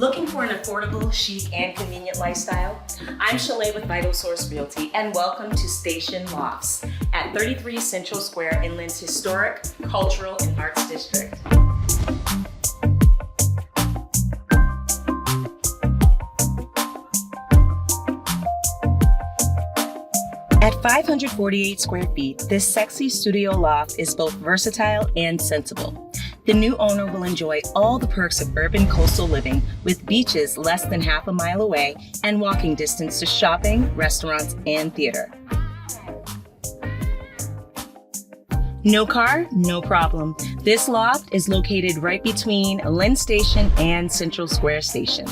Looking for an affordable, chic, and convenient lifestyle? I'm Shalaye with Vital Source Realty, and welcome to Station Lofts at 33 Central Square in Lynn's historic, cultural, and arts district. At 548 square feet, this sexy studio loft is both versatile and sensible. The new owner will enjoy all the perks of urban coastal living with beaches less than half a mile away and walking distance to shopping, restaurants, and theater. No car? No problem. This loft is located right between Lynn Station and Central Square Station.